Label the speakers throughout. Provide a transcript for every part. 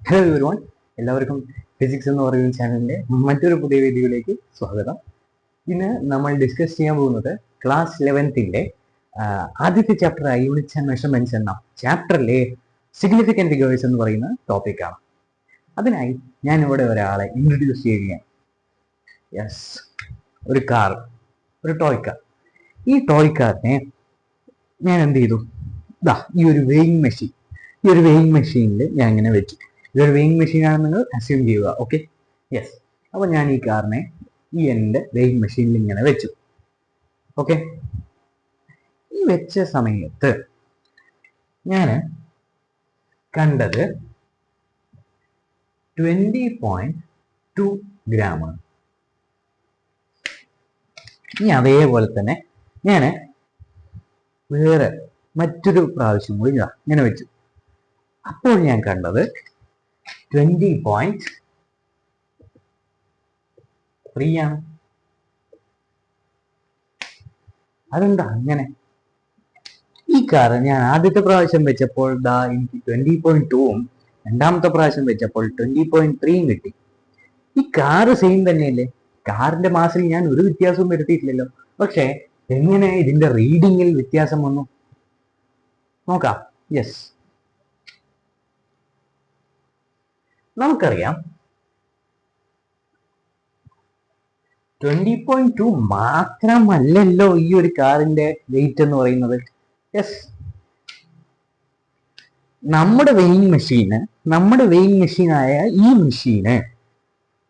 Speaker 1: Hello everyone, എല്ലാവർക്കും physics എന്ന് പറയുന്ന ചാനലിന്റെ മറ്റൊരു പുതിയ വീഡിയോയിലേക്ക് സ്വാഗതം. ഇന്ന് നമ്മൾ ഡിസ്കസ് ചെയ്യാൻ പോകുന്നത് ക്ലാസ് 11ന്റെ ആദ്യത്തെ ചാപ്റ്റർ യൂണിറ്റ്സ് ആൻഡ് മെഷർമെന്റ്സ് എന്ന ചാപ്റ്ററിലെ സിഗ്നിഫിക്കന്റ് ഫിഗേഴ്സ് എന്ന് പറയുന്ന ടോപ്പിക്കാണ്. അതിനായി ഞാൻ ഇവിടെ ഒരാളെ ഇൻട്രൊഡ്യൂസ് ചെയ്യുകയാണ്. യെസ്, ഒരു കാർ, ഒരു ടോയ് കാർ. ഈ ടോയ് കാറിനെ ഞാൻ എന്ത് ചെയ്തു? ഈ ഒരു വെയിങ് മെഷീനിൽ ഞാൻ ഇങ്ങനെ വെച്ചു. ഇതൊരു വെയിങ് മെഷീൻ ആണെന്ന് നിങ്ങൾ അസ്യൂം ചെയ്യുക. Okay, yes. അപ്പൊ ഞാൻ ഈ കാറിനെ എൻ്റെ വെയിങ് മെഷീനിൽ ഇങ്ങനെ വെച്ചു. ഓക്കെ, ഈ വെച്ച സമയത്ത് ഞാൻ കണ്ടത് 20.2 ഗ്രാമാണ്. ഇനി അതേപോലെ തന്നെ ഞാൻ വേറെ മറ്റൊരു പ്രാവശ്യം കൂടി ഇങ്ങനെ വെച്ചു. അപ്പോൾ ഞാൻ കണ്ടത് 20.3 ആണ്. അതെന്താ അങ്ങനെ? ഈ കാർ ഞാൻ ആദ്യത്തെ പ്രാവശ്യം വെച്ചപ്പോൾ എനിക്ക് 20.2ഉം രണ്ടാമത്തെ പ്രാവശ്യം വെച്ചപ്പോൾ 20.3ഉം കിട്ടി. ഈ കാറ് സെയിം തന്നെയല്ലേ? കാറിന്റെ മാസിൽ ഞാൻ ഒരു വ്യത്യാസവും വരുത്തിയിട്ടില്ലല്ലോ. പക്ഷെ എങ്ങനെ ഇതിന്റെ റീഡിങ്ങിൽ വ്യത്യാസം വന്നു നോക്കാം. യെസ്, നമുക്കറിയാം 20.2 മാത്രമല്ലല്ലോ ഈ ഒരു കാറിന്റെ വെയിറ്റ് എന്ന് പറയുന്നത്. യെസ്, നമ്മുടെ വെയിങ് മെഷീനായ ഈ മെഷീന്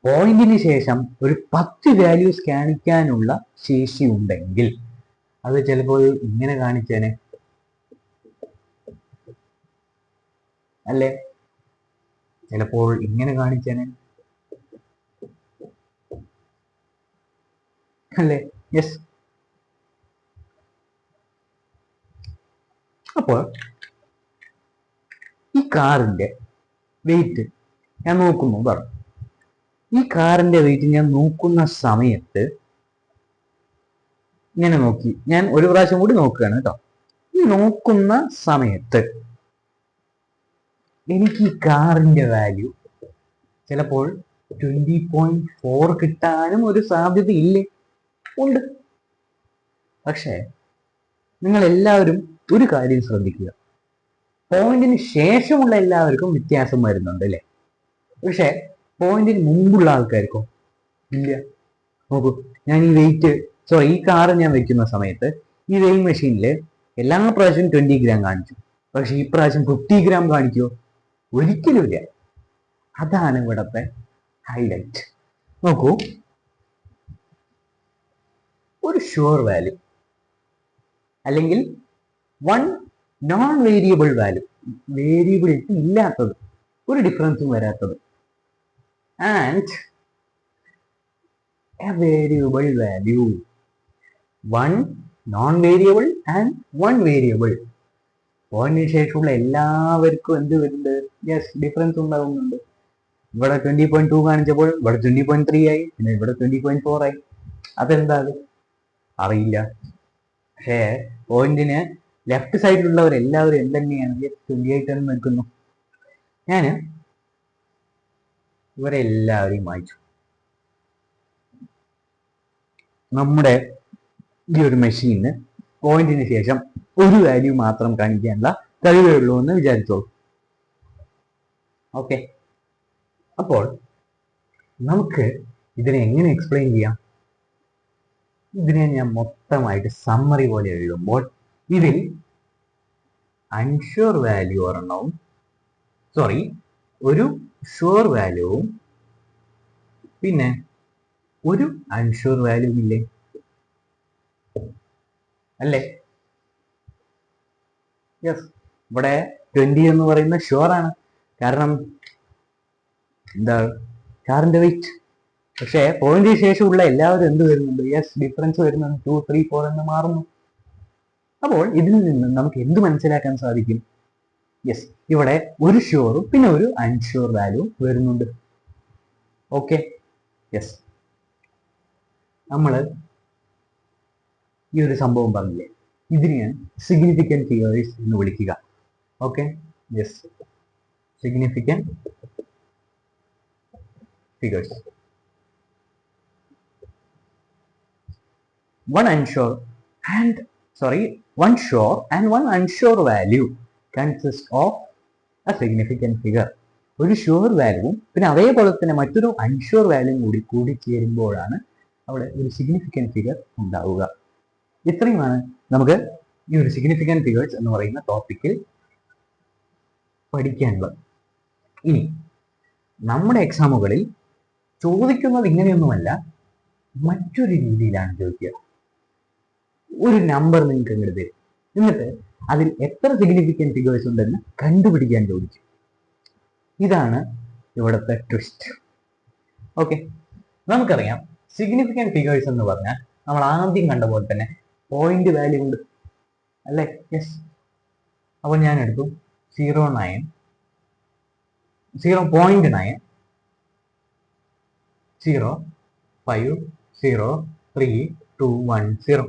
Speaker 1: പോയിന്റിന് ശേഷം ഒരു 10 വാല്യൂസ് കാണിക്കാനുള്ള ശേഷി ഉണ്ടെങ്കിൽ അത് ചിലപ്പോൾ ഇങ്ങനെ കാണിച്ചേനെ അല്ലേ? ചിലപ്പോൾ ഇങ്ങനെ കാണിച്ചേനെ അല്ലേ? യെസ്. അപ്പോൾ ഈ കാറിന്റെ വെയിറ്റ് ഞാൻ നോക്കുമ്പോൾ പറഞ്ഞു, ഈ കാറിന്റെ വെയിറ്റ് ഞാൻ നോക്കുന്ന സമയത്ത് ഇങ്ങനെ നോക്കി, ഞാൻ ഒരു പ്രാവശ്യം കൂടി നോക്കുകയാണ് കേട്ടോ. ഈ നോക്കുന്ന സമയത്ത് എനിക്ക് ഈ കാറിന്റെ വാല്യൂ ചിലപ്പോൾ 20.4 കിട്ടാനും ഒരു സാധ്യത ഇല്ലേ? ഉണ്ട്. പക്ഷേ നിങ്ങൾ എല്ലാവരും ഒരു കാര്യം ശ്രദ്ധിക്കുക, പോയിന്റിന് ശേഷമുള്ള എല്ലാവർക്കും വ്യത്യാസം വരുന്നുണ്ട് അല്ലേ? പക്ഷെ പോയിന്റിന് മുമ്പുള്ള ആൾക്കാർക്കോ ഇല്ല. നോക്കൂ, ഞാൻ ഈ കാറ് ഞാൻ വെക്കുന്ന സമയത്ത് ഈ വെയിങ് മെഷീനിൽ എല്ലാ പ്രാവശ്യവും 20 ഗ്രാം കാണിച്ചു. പക്ഷെ ഈ പ്രാവശ്യം 50 ഗ്രാം കാണിക്കുമോ? ഒരിക്കലുമില്ല. അതാണ് ഇവിടത്തെ ഹൈലൈറ്റ്. നോക്കൂ, ഒരു ഷുവർ വാല്യൂ അല്ലെങ്കിൽ one non variable value, variability ഇല്ലാത്തത്, ഒരു ഡിഫറൻസും വരാത്തത്, and A variable value. One non variable and one variable. പോയിന്റിന് ശേഷമുള്ള എല്ലാവർക്കും എന്ത് വരുന്നുണ്ട്? യെസ്, ഡിഫറൻസ് ഉണ്ടാകുന്നുണ്ട്. ഇവിടെ 20.2 കാണിച്ചപ്പോൾ ഇവിടെ 20.3 ആയി, പിന്നെ ഇവിടെ 20.4 ആയി. അതെന്താ? അറിയില്ല. പക്ഷേ പോയിന്റിന് ലെഫ്റ്റ് സൈഡിലുള്ളവർ എല്ലാവരും എന്തുതന്നെയാണ് 28 എന്ന് നിൽക്കുന്നു. ഞാൻ ഇവരെല്ലാവരെയും വായിച്ചു. നമ്മുടെ ഈ ഒരു മെഷീന് പോയിന്റിന് ശേഷം ഒരു വാല്യൂ മാത്രം കാണിക്കാനുള്ള കഴിവേ ഉള്ളൂ എന്ന് വിചാരിച്ചോളൂ. ഓക്കെ, അപ്പോൾ നമുക്ക് ഇതിനെ എങ്ങനെ എക്സ്പ്ലെയിൻ ചെയ്യാം? ഇതിനെ ഞാൻ മൊത്തമായിട്ട് സമ്മറി പോലെ എഴുതുമ്പോൾ ഇതിൽ അൺഷുവർ വാല്യൂ ഒരെണ്ണവും, ഒരു ഷുവർ വാല്യൂവും പിന്നെ ഒരു അൺഷുവർ വാല്യൂ ഇല്ലേ? അല്ലേ? യെസ്, ഇവിടെ 20 എന്ന് പറയുന്ന ഷുവർ ആണ്. കാരണം എന്താ? കാറിന്റെ വെയിറ്റ്. പക്ഷേ പോയിന്റിന് ശേഷമുള്ള എല്ലാവരും എന്ത് വരുന്നുണ്ട്? യെസ്, ഡിഫറൻസ് വരുന്നുണ്ട്. 2, 3, 4 എന്ന് മാറുന്നു. അപ്പോൾ ഇതിൽ നിന്ന് നമുക്ക് എന്ത് മനസ്സിലാക്കാൻ സാധിക്കും? യെസ്, ഇവിടെ ഒരു ഷുവറും പിന്നെ ഒരു അൺഷുവർ വാല്യൂ വരുന്നുണ്ട്. Okay, yes. നമ്മൾ ഈ ഒരു സംഭവം പറഞ്ഞില്ലേ, ഇതിനെയാണ് സിഗ്നിഫിക്കന്റ് ഫിഗേഴ്സ് എന്ന് വിളിക്കുക. Okay, yes, significant figures. One sure and one unsure value consists of a significant figure. ഒരു ഷുവർ വാല്യൂവും പിന്നെ അതേപോലെ തന്നെ മറ്റൊരു അൺഷുവർ വാല്യൂവും കൂടി ചേരുമ്പോഴാണ് അവിടെ ഒരു സിഗ്നിഫിക്കൻറ്റ് ഫിഗർ ഉണ്ടാവുക. ഇത്രയുമാണ് നമുക്ക് ഈ ഒരു സിഗ്നിഫിക്കൻറ്റ് ഫിഗേഴ്സ് എന്ന് പറയുന്ന ടോപ്പിക്കിൽ പഠിക്കാനുള്ളത്. ഇനി നമ്മുടെ എക്സാമുകളിൽ ചോദിക്കുന്നത് ഇങ്ങനെയൊന്നുമല്ല, മറ്റൊരു രീതിയിലാണ് ചോദിക്കുക. ഒരു നമ്പർ നിങ്ങൾക്ക് ഇങ്ങോട്ട് തരും, എന്നിട്ട് അതിൽ എത്ര സിഗ്നിഫിക്കൻറ്റ് ഫിഗേഴ്സ് ഉണ്ടെന്ന് കണ്ടുപിടിക്കാൻ ചോദിക്കും. ഇതാണ് ഇവിടുത്തെ ട്വിസ്റ്റ്. ഓക്കെ, നമുക്കറിയാം സിഗ്നിഫിക്കൻറ്റ് ഫിഗേഴ്സ് എന്ന് പറഞ്ഞാൽ നമ്മൾ ആദ്യം കണ്ട പോലെ തന്നെ പോയിന്റ് വാല്യൂ ഉണ്ട് അല്ലേ? യെസ്. അപ്പോൾ ഞാൻ എടുത്തു 0.9 0.5032110.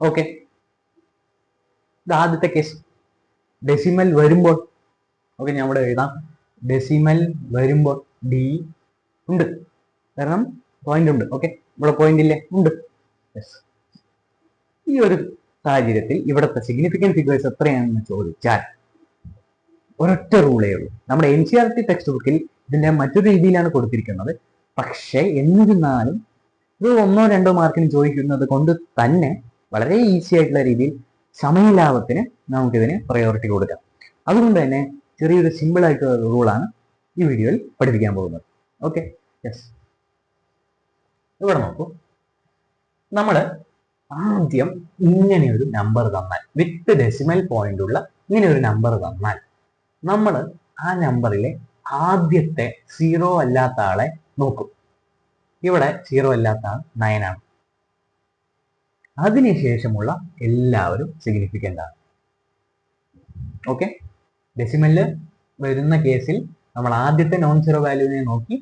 Speaker 1: ഓക്കെ, ഇത് ആദ്യത്തെ കേസ്. ഡെസിമൽ വരുമ്പോൾ ഓക്കെ, ഞാൻ ഇവിടെ എഴുതാം. ഡെസിമൽ വരുമ്പോൾ ഡി ഉണ്ട്, കാരണം പോയിന്റ് ഉണ്ട്. ഓക്കെ, ഇവിടെ പോയിന്റ് ഇല്ലേ? ഉണ്ട്. യെസ്. ഈ ഒരു സാഹചര്യത്തിൽ ഇവിടുത്തെ സിഗ്നിഫിക്കൻറ്റ് ഫിഗേഴ്സ് എത്രയാണെന്ന് ചോദിച്ചാൽ ഒരൊറ്റ റൂളേ ഉള്ളൂ. നമ്മുടെ NCERT ടെക്സ്റ്റ് ബുക്കിൽ ഇതിന്റെ മറ്റൊരു രീതിയിലാണ് കൊടുത്തിരിക്കുന്നത്. പക്ഷേ എന്നിരുന്നാലും ഇത് 1-2 മാർക്കിന് ചോദിക്കുന്നത് കൊണ്ട് തന്നെ വളരെ ഈസി ആയിട്ടുള്ള രീതിയിൽ സമയലാഭത്തിന് നമുക്കിതിന് പ്രയോറിറ്റി കൊടുക്കാം. അതുകൊണ്ട് തന്നെ ചെറിയൊരു സിമ്പിൾ ആയിട്ടുള്ള റൂളാണ് ഈ വീഡിയോയിൽ പഠിപ്പിക്കാൻ പോകുന്നത്. Okay, yes. ഇവിടെ നോക്കൂ, നമ്മൾ ആദ്യം ഇങ്ങനെ ഒരു നമ്പർ തന്നാൽ, വിത്ത് ഡെസിമൽ പോയിന്റ് ഉള്ള ഇങ്ങനെ ഒരു നമ്പർ തന്നാൽ, നമ്മൾ ആ നമ്പറിലെ ആദ്യത്തെ 0 അല്ലാത്ത ആളെ നോക്കും. ഇവിടെ 0 അല്ലാത്ത ആൾ 9 ആണ്. അതിനുശേഷമുള്ള എല്ലാവരും സിഗ്നിഫിക്കൻ്റ് ആണ്. ഓക്കെ, ഡെസിമലില് വരുന്ന കേസിൽ നമ്മൾ ആദ്യത്തെ നോൺ സീറോ വാല്യൂവിനെ നോക്കി.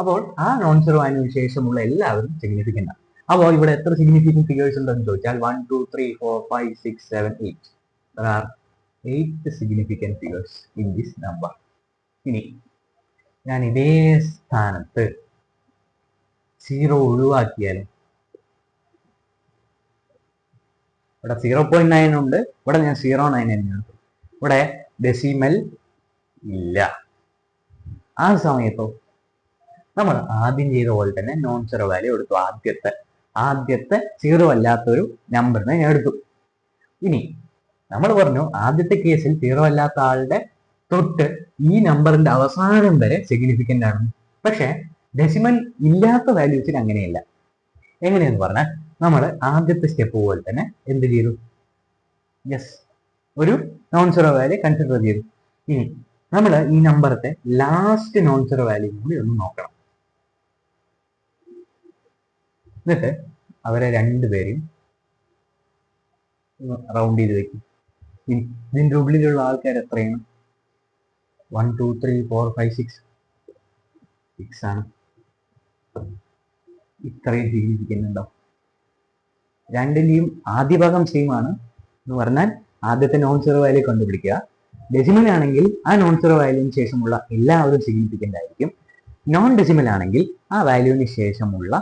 Speaker 1: അപ്പോൾ ആ നോൺ സീറോ വാല്യൂവിന് ശേഷമുള്ള എല്ലാവരും സിഗ്നിഫിക്കൻ്റ് ആണ്. അപ്പോൾ ഇവിടെ എത്ര സിഗ്നിഫിക്കൻറ്റ് ഫിഗേഴ്സ് ഉണ്ടെന്ന് ചോദിച്ചാൽ 1 2 3 4 5 6 7 8. There are 8 significant figures in this number. ഇനി ഞാൻ ഇതേ സ്ഥാനത്ത് 0 ഒഴിവാക്കിയാലും, ഇവിടെ 0.9 ഉണ്ട്, ഇവിടെ ഞാൻ 0.9 തന്നെയാണ്. ഇവിടെ ഡെസിമൽ ഇല്ല. ആ സമയത്തോ നമ്മൾ ആദ്യം ചെയ്ത പോലെ തന്നെ നോൺ സീറോ വാല്യൂ എടുത്തു. ആദ്യത്തെ 0 അല്ലാത്തൊരു നമ്പറിനെ ഞാൻ എടുത്തു. ഇനി നമ്മൾ പറഞ്ഞു ആദ്യത്തെ കേസിൽ 0 അല്ലാത്ത ആളുടെ തൊട്ട് ഈ നമ്പറിന്റെ അവസാനം വരെ സിഗ്നിഫിക്കൻ്റ് ആണ്. പക്ഷെ ഡെസിമൽ ഇല്ലാത്ത വാല്യൂസിൽ അങ്ങനെയല്ല. എങ്ങനെയെന്ന് പറഞ്ഞാൽ നമ്മൾ ആദ്യത്തെ സ്റ്റെപ്പ് പോലെ തന്നെ എന്ത് ചെയ്തു? യെസ്, ഒരു നോൺ സീറോ വാല്യൂ കൺസിഡർ ചെയ്തു. ഇനി നമ്മൾ ഈ നമ്പറത്തെ ലാസ്റ്റ് നോൺ സീറോ വാല്യൂ കൂടി ഒന്ന് നോക്കണം. എന്നിട്ട് അവരെ രണ്ടുപേരെയും റൗണ്ട് ചെയ്ത് വെക്കും. ഇതിൻ്റെ ഉള്ളിലുള്ള ആൾക്കാർ എത്രയാണ്? 1 2 3 4 5 6 ആണ്. ഇത്രയും സിഗ്നിഫിക്കൻ്റ് ഉണ്ടാവും. രണ്ടിൻ്റെയും ആദ്യ ഭാഗം സെയിം ആണ് എന്ന് പറഞ്ഞാൽ ആദ്യത്തെ നോൺ സീറോ വാല്യൂ കണ്ടുപിടിക്കുക. ഡെസിമൽ ആണെങ്കിൽ ആ നോൺ സീറോ വാല്യൂവിന് ശേഷമുള്ള എല്ലാവരും സിഗ്നിഫിക്കൻ്റ് ആയിരിക്കും. നോൺ ഡെസിമൽ ആണെങ്കിൽ ആ വാല്യൂവിന് ശേഷമുള്ള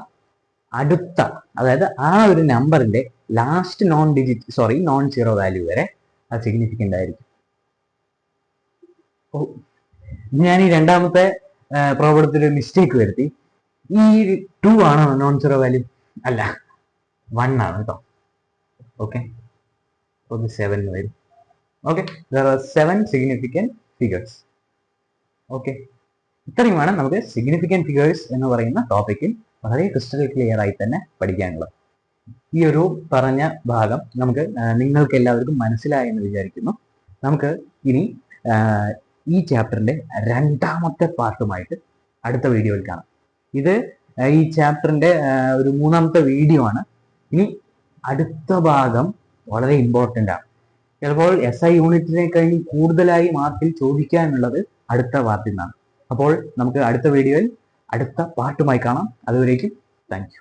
Speaker 1: അടുത്ത, അതായത് ആ ഒരു നമ്പറിന്റെ ലാസ്റ്റ് നോൺ സീറോ വാല്യൂ വരെ അത് സിഗ്നിഫിക്കൻ്റ് ആയിരിക്കും. ഞാൻ ഈ രണ്ടാമത്തെ പ്രോബ്ലത്തിൽ ഒരു മിസ്റ്റേക്ക് വരുത്തി. ഈ 2 ആണോ നോൺ സീറോ വാല്യൂ? അല്ല, 1 ആണ് കേട്ടോ. ഓക്കെ, അപ്പോൾ 7 വരും. Okay, there are 7 significant figures. Okay, ഇത്രയുമാണ് നമുക്ക് സിഗ്നിഫിക്കൻറ്റ് ഫിഗേഴ്സ് എന്ന് പറയുന്ന ടോപ്പിക്കിൽ വളരെ ക്രിസ്റ്റൽ ക്ലിയർ ആയി തന്നെ പഠിക്കാനുള്ളത്. ഈ ഒരു പറഞ്ഞ ഭാഗം നിങ്ങൾക്ക് എല്ലാവർക്കും മനസ്സിലായെന്ന് വിചാരിക്കുന്നു. നമുക്ക് ഇനി ഈ ചാപ്റ്ററിന്റെ രണ്ടാമത്തെ പാർട്ടുമായിട്ട് അടുത്ത വീഡിയോയിൽ കാണാം. ഇത് ഈ ചാപ്റ്ററിന്റെ ഒരു 3ാമത്തെ വീഡിയോ ആണ്. ഇനി അടുത്ത ഭാഗം വളരെ ഇമ്പോർട്ടൻ്റ് ആണ്. ചിലപ്പോൾ SI യൂണിറ്റിനെ കഴിഞ്ഞ് കൂടുതലായി മാർക്കിൽ ചോദിക്കാനുള്ളത് അടുത്ത പാർട്ടിൽ നിന്നാണ്. അപ്പോൾ നമുക്ക് അടുത്ത വീഡിയോയിൽ അടുത്ത പാർട്ടുമായി കാണാം. അതുവരേക്കും താങ്ക് യു.